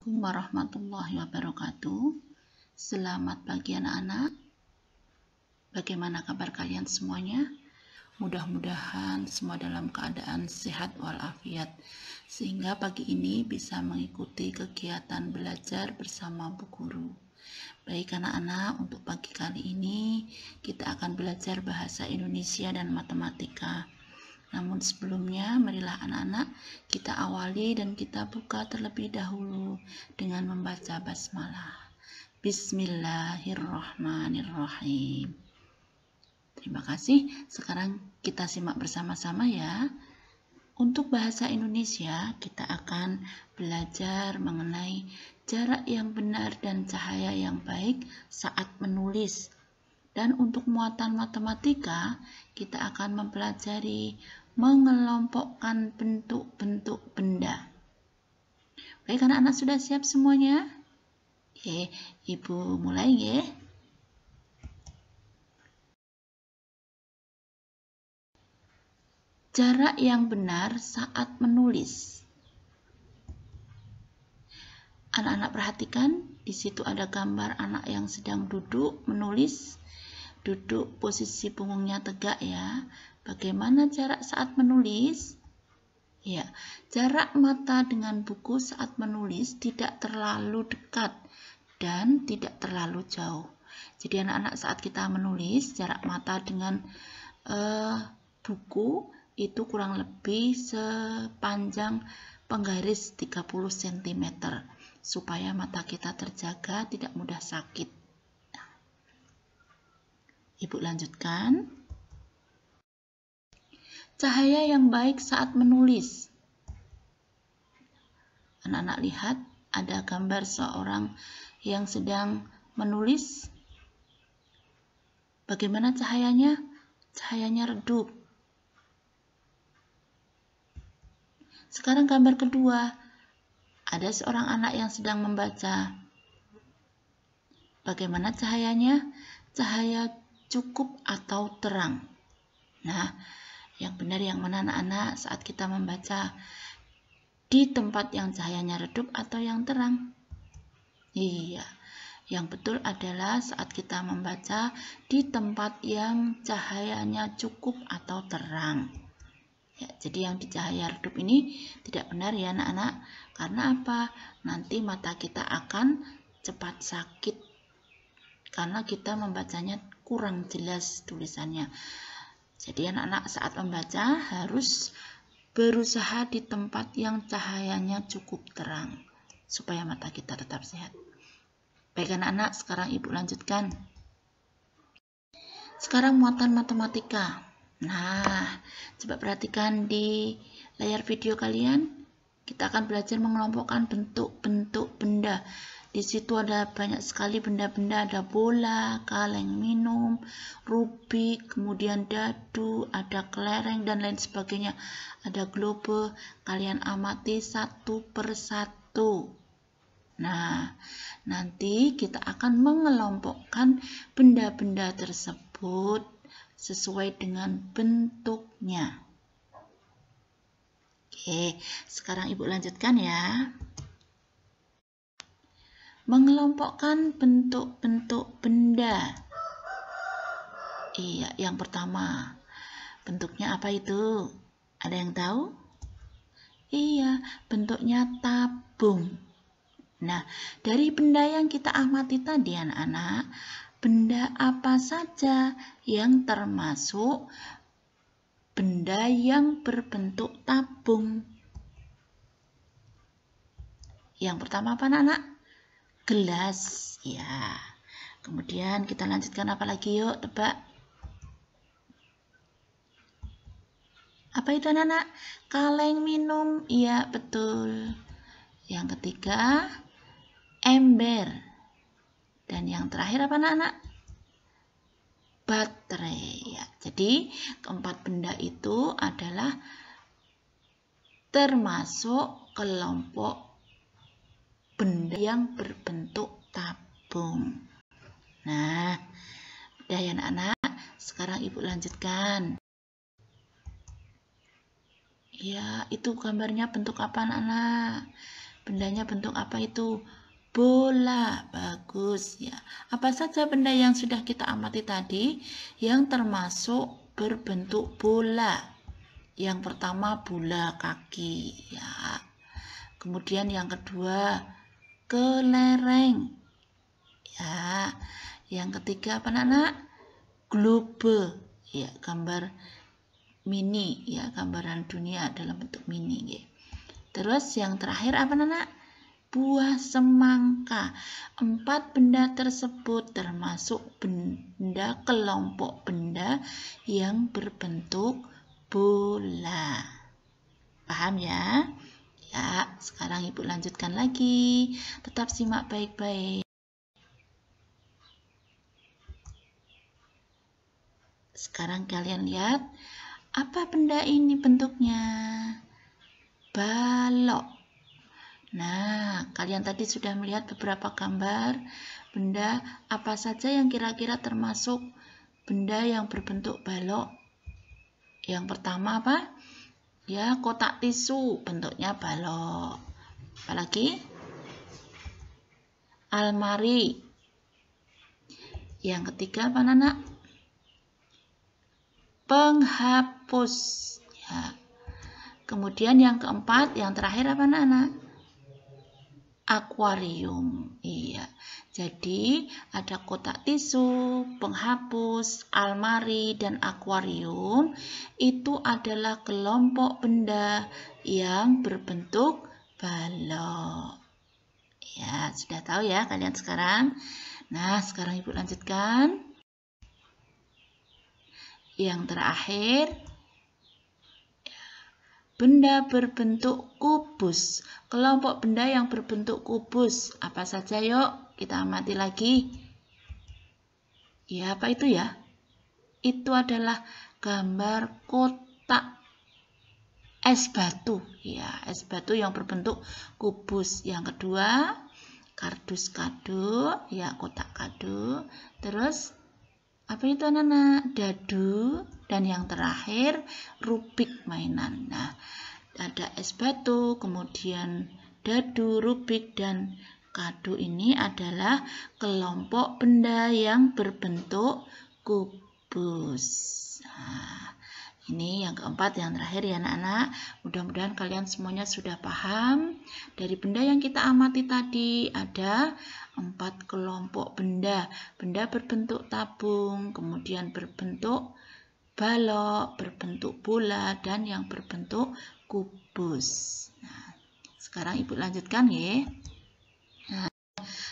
Assalamualaikum warahmatullahi wabarakatuh. Selamat pagi anak-anak. Bagaimana kabar kalian semuanya? Mudah-mudahan semua dalam keadaan sehat walafiat, sehingga pagi ini bisa mengikuti kegiatan belajar bersama Bu Guru. Baik anak-anak, untuk pagi kali ini kita akan belajar bahasa Indonesia dan matematika. Namun sebelumnya, marilah anak-anak kita awali dan kita buka terlebih dahulu dengan membaca basmalah. Bismillahirrahmanirrahim. Terima kasih. Sekarang kita simak bersama-sama ya. Untuk bahasa Indonesia, kita akan belajar mengenai jarak yang benar dan cahaya yang baik saat menulis. Dan untuk muatan matematika, kita akan mempelajari mengelompokkan bentuk-bentuk benda. Baik anak-anak, sudah siap semuanya? Oke, Ibu mulai ya. Jarak yang benar saat menulis. Anak-anak perhatikan, di situ ada gambar anak yang sedang duduk menulis. Duduk posisi punggungnya tegak ya. Bagaimana jarak saat menulis? Ya, jarak mata dengan buku saat menulis tidak terlalu dekat dan tidak terlalu jauh. Jadi anak-anak saat kita menulis, jarak mata dengan buku itu kurang lebih sepanjang penggaris 30 cm supaya mata kita terjaga, tidak mudah sakit. Ibu lanjutkan. Cahaya yang baik saat menulis. Anak-anak lihat, ada gambar seorang yang sedang menulis. Bagaimana cahayanya? Cahayanya redup. Sekarang gambar kedua. Ada seorang anak yang sedang membaca. Bagaimana cahayanya? Cahaya cukup atau terang. Nah, yang benar yang mana anak-anak saat kita membaca? Di tempat yang cahayanya redup atau yang terang? Iya, yang betul adalah saat kita membaca di tempat yang cahayanya cukup atau terang. Ya, jadi yang di cahaya redup ini tidak benar ya anak-anak. Karena apa? Nanti mata kita akan cepat sakit karena kita membacanya kurang jelas tulisannya. Jadi anak-anak saat membaca harus berusaha di tempat yang cahayanya cukup terang supaya mata kita tetap sehat. Baik anak-anak, sekarang Ibu lanjutkan. Sekarang muatan matematika. Nah, coba perhatikan di layar video kalian. Kita akan belajar mengelompokkan bentuk-bentuk benda. Di situ ada banyak sekali benda-benda, ada bola, kaleng minum, rubik, kemudian dadu, ada kelereng dan lain sebagainya. Ada globe, kalian amati satu persatu. Nah, nanti kita akan mengelompokkan benda-benda tersebut sesuai dengan bentuknya. Oke, sekarang Ibu lanjutkan ya. Mengelompokkan bentuk-bentuk benda. Iya, yang pertama. Bentuknya apa itu? Ada yang tahu? Iya, bentuknya tabung. Nah, dari benda yang kita amati tadi anak-anak, benda apa saja yang termasuk benda yang berbentuk tabung? Yang pertama apa anak-anak? Gelas, ya. Kemudian kita lanjutkan apa lagi yuk, tebak. Apa itu anak-anak? Kaleng minum, iya betul. Yang ketiga, ember. Dan yang terakhir apa anak-anak? Baterai, ya. Jadi keempat benda itu adalah termasuk kelompok benda yang berbentuk tabung. Nah, udah ya anak-anak. Sekarang Ibu lanjutkan. Ya, itu gambarnya bentuk apa anak-anak? Bendanya bentuk apa itu? Bola. Bagus ya. Apa saja benda yang sudah kita amati tadi yang termasuk berbentuk bola? Yang pertama bola kaki ya. Kemudian yang kedua kelereng ya. Yang ketiga apa anak-anak? Globe ya, gambar mini ya, gambaran dunia dalam bentuk mini ya. Terus yang terakhir apa anak-anak? Buah semangka. 4 benda tersebut termasuk benda kelompok benda yang berbentuk bola. Paham ya? Ya, sekarang Ibu lanjutkan lagi. Tetap simak baik-baik. Sekarang kalian lihat, apa benda ini bentuknya? Balok. Nah, kalian tadi sudah melihat beberapa gambar benda apa saja yang kira-kira termasuk benda yang berbentuk balok. Yang pertama apa? Ya, kotak tisu bentuknya balok. Apalagi? Almari. Yang ketiga apa, anak? Penghapus. Ya. Kemudian yang keempat, yang terakhir apa, anak? Akuarium. Iya. Jadi ada kotak tisu, penghapus, almari, dan akuarium. Itu adalah kelompok benda yang berbentuk balok. Ya, sudah tahu ya kalian sekarang. Nah, sekarang Ibu lanjutkan. Yang terakhir, benda berbentuk kubus. Kelompok benda yang berbentuk kubus. Apa saja yuk? Kita amati lagi. Ya, apa itu ya? Itu adalah gambar kotak es batu. Ya, es batu yang berbentuk kubus. Yang kedua, kardus kado. Ya, kotak kado. Terus, apa itu anak-anak? Dadu. Dan yang terakhir, rubik mainan. Nah, ada es batu, kemudian dadu, rubik, dan kado ini adalah kelompok benda yang berbentuk kubus. Nah, ini yang keempat, yang terakhir ya anak-anak. Mudah-mudahan kalian semuanya sudah paham. Dari benda yang kita amati tadi ada 4 kelompok benda. Benda berbentuk tabung, kemudian berbentuk balok, berbentuk bola, dan yang berbentuk kubus. Nah, sekarang Ibu lanjutkan ya. Nah,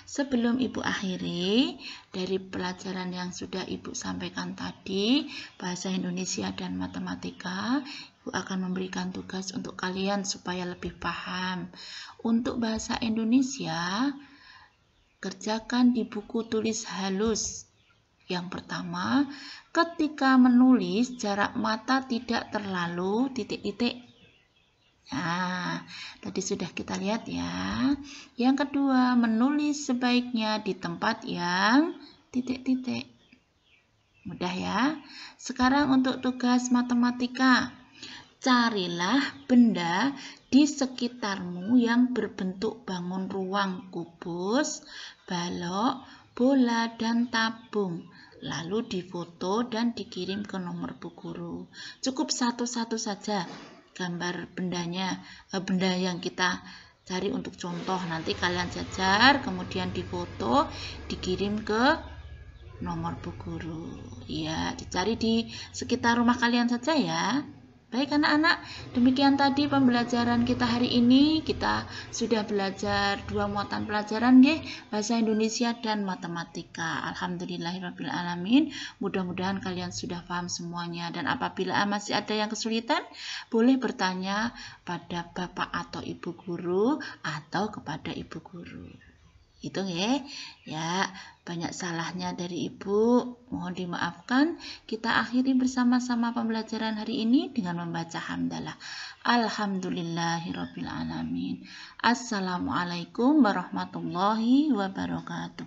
sebelum Ibu akhiri, dari pelajaran yang sudah Ibu sampaikan tadi, bahasa Indonesia dan matematika, Ibu akan memberikan tugas untuk kalian supaya lebih paham. Untuk bahasa Indonesia, kerjakan di buku tulis halus. Yang pertama, ketika menulis jarak mata tidak terlalu titik-titik. Nah, tadi sudah kita lihat ya. Yang kedua, menulis sebaiknya di tempat yang titik-titik. Mudah ya. Sekarang untuk tugas matematika. Carilah benda di sekitarmu yang berbentuk bangun ruang, kubus, balok, bola, dan tabung. Lalu difoto dan dikirim ke nomor Bu Guru. Cukup satu-satu saja gambar bendanya, benda yang kita cari untuk contoh. Nanti kalian jajar, kemudian difoto, dikirim ke nomor Bu Guru. Ya, dicari di sekitar rumah kalian saja ya. Baik anak-anak, demikian tadi pembelajaran kita hari ini. Kita sudah belajar 2 muatan pelajaran bahasa Indonesia dan matematika. Alhamdulillahirrabbilalamin. Mudah-mudahan kalian sudah paham semuanya. Dan apabila masih ada yang kesulitan, boleh bertanya pada Bapak atau Ibu Guru atau kepada Ibu Guru. Itu ya, banyak salahnya dari Ibu, mohon dimaafkan. Kita akhiri bersama-sama pembelajaran hari ini dengan membaca hamdalah. Alhamdulillahirrabbilalamin. Assalamualaikum warahmatullahi wabarakatuh.